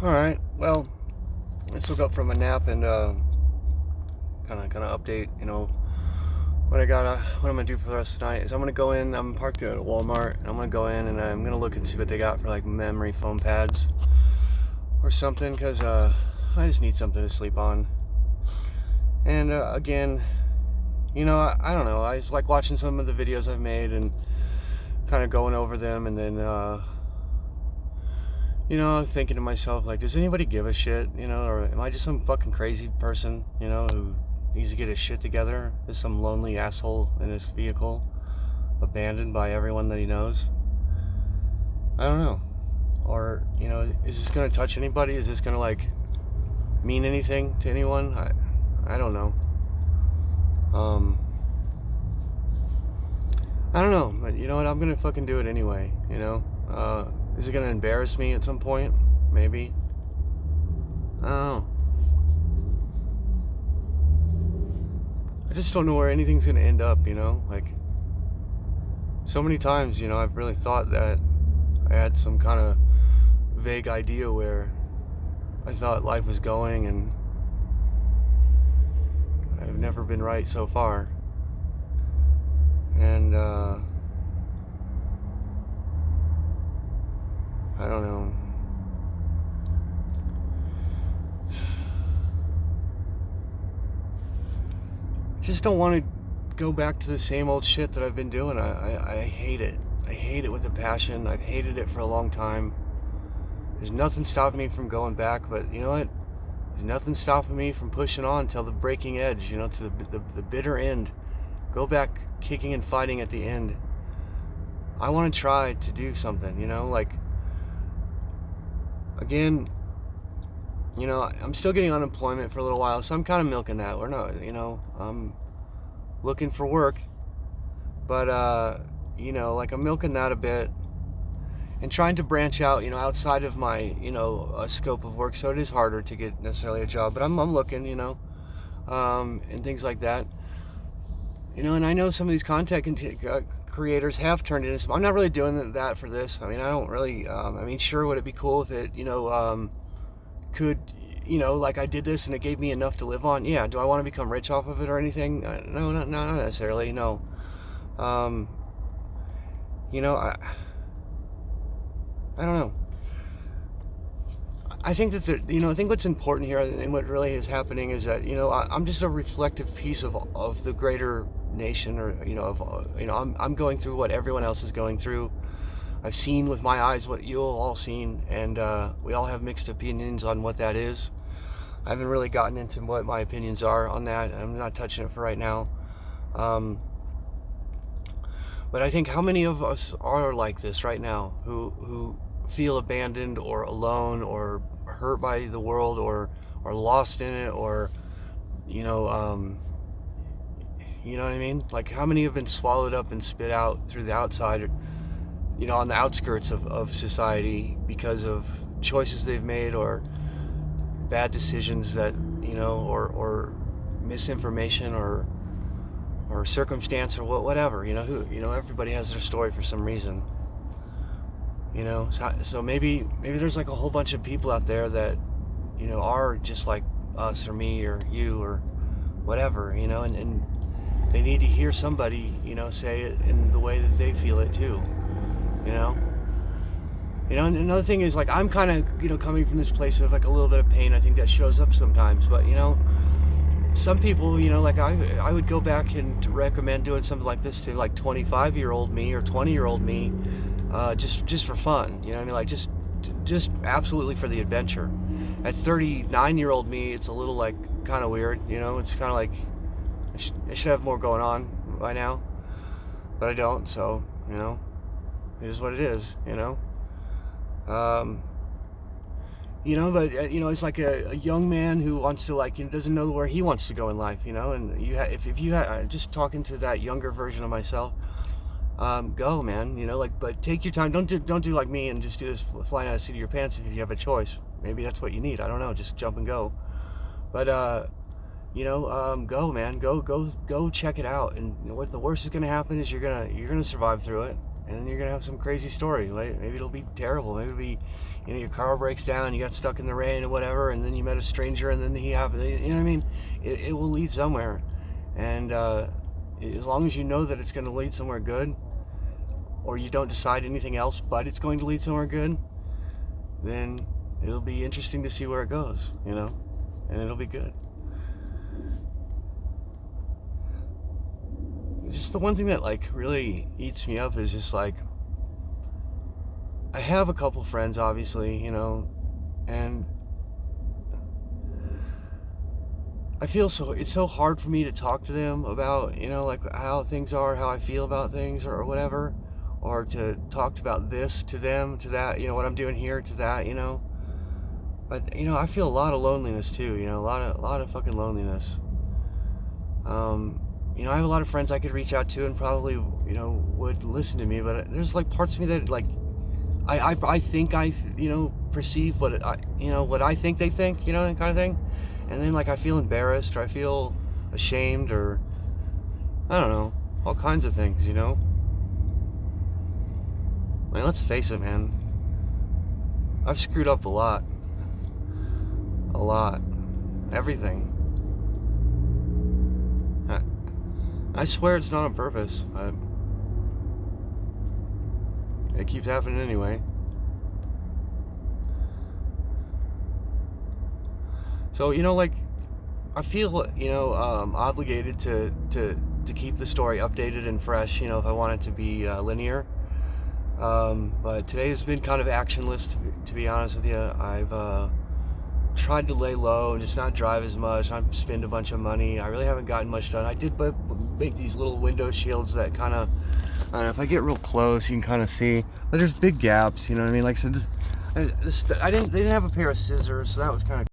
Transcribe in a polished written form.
Alright, well, I just woke up from a nap and kinda update, what I'm gonna do for the rest of the night is I'm gonna go in, I'm parked at Walmart, and I'm gonna go in and I'm gonna look and see what they got for like memory foam pads or something, because I just need something to sleep on. And again, I don't know, I just like watching some of the videos I've made and kind of going over them, and then thinking to myself, like, does anybody give a shit, or am I just some fucking crazy person, who needs to get his shit together? Is some lonely asshole in his vehicle, abandoned by everyone that he knows? I don't know. Or, is this gonna touch anybody? Is this gonna, like, mean anything to anyone? I don't know. I don't know, but you know what? I'm gonna fucking do it anyway, Is it gonna embarrass me at some point? Maybe. I don't know. I just don't know where anything's gonna end up, Like, so many times, I've really thought that I had some kind of vague idea where I thought life was going, and I've never been right so far. And, I don't know. Just don't want to go back to the same old shit that I've been doing. I hate it. I hate it with a passion. I've hated it for a long time. There's nothing stopping me from going back, but you know what? There's nothing stopping me from pushing on till the breaking edge, to the bitter end. Go back kicking and fighting at the end. I want to try to do something, like, again, I'm still getting unemployment for a little while, so I'm kind of milking that. We're not, I'm looking for work, but, like, I'm milking that a bit and trying to branch out, outside of my, scope of work. So it is harder to get necessarily a job, but I'm looking, and things like that. And I know some of these content creators have turned into some. I'm not really doing that for this. I mean, I don't really. Sure, would it be cool if it, could, like, I did this and it gave me enough to live on? Yeah. Do I want to become rich off of it or anything? No, not necessarily. No. I don't know. I think that I think what's important here and what really is happening is that I'm just a reflective piece of the greater nation, or I'm going through what everyone else is going through. I've seen with my eyes what you've all seen, and we all have mixed opinions on what that is. I haven't really gotten into what my opinions are on that. I'm not touching it for right now. But I think, how many of us are like this right now, who feel abandoned or alone or hurt by the world, or lost in it, or you know what I mean? Like, how many have been swallowed up and spit out through the outside, on the outskirts of society, because of choices they've made, or bad decisions that, or misinformation, or circumstance, or whatever. Everybody has their story for some reason. So maybe there's like a whole bunch of people out there that, are just like us or me or you or whatever, and they need to hear somebody, say it in the way that they feel it too, and another thing is, like, I'm kind of, coming from this place of like a little bit of pain. I think that shows up sometimes, but some people, like, I would go back and recommend doing something like this to, like, 25-year-old me or 20-year-old me, just for fun, like, just absolutely for the adventure. At 39-year-old me, it's a little, like, kind of weird, it's kind of like I should have more going on by now, but I don't. So, it is what it is, but it's like a young man who wants to, like, doesn't know where he wants to go in life, and if you just talking to that younger version of myself, go, man, like, but take your time. Don't do like me and just do this flying out of the seat of your pants. If you have a choice, maybe that's what you need. I don't know, just jump and go. But go, man, go check it out. And what the worst is going to happen is you're gonna survive through it, and then you're gonna have some crazy story. Like maybe it'll be terrible. Maybe it'll be, your car breaks down, you got stuck in the rain or whatever, and then you met a stranger, and then you know what I mean. It will lead somewhere, and as long as you know that it's going to lead somewhere good, or you don't decide anything else but it's going to lead somewhere good, then it'll be interesting to see where it goes, and it'll be good. Just the one thing that like really eats me up is just like, I have a couple friends, obviously, and I feel it's so hard for me to talk to them about, like how things are, how I feel about things or whatever, or to talk about this to them, to that, what I'm doing here to that, but I feel a lot of loneliness too, a lot of fucking loneliness. I have a lot of friends I could reach out to and probably, would listen to me, but there's like parts of me that like, I think I perceive what what I think they think, that kind of thing, and then like I feel embarrassed or I feel ashamed or I don't know, all kinds of things, I mean, let's face it, man, I've screwed up a lot, everything. I swear it's not on purpose. It keeps happening anyway. So, like, I feel, obligated to keep the story updated and fresh, if I want it to be linear. But today has been kind of actionless, to be honest with you. I've tried to lay low and just not drive as much. I've spent a bunch of money. I really haven't gotten much done. I did make these little window shields that kind of, I don't know, if I get real close, you can kind of see. But there's big gaps, you know what I mean? Like, so they didn't have a pair of scissors, so that was kind of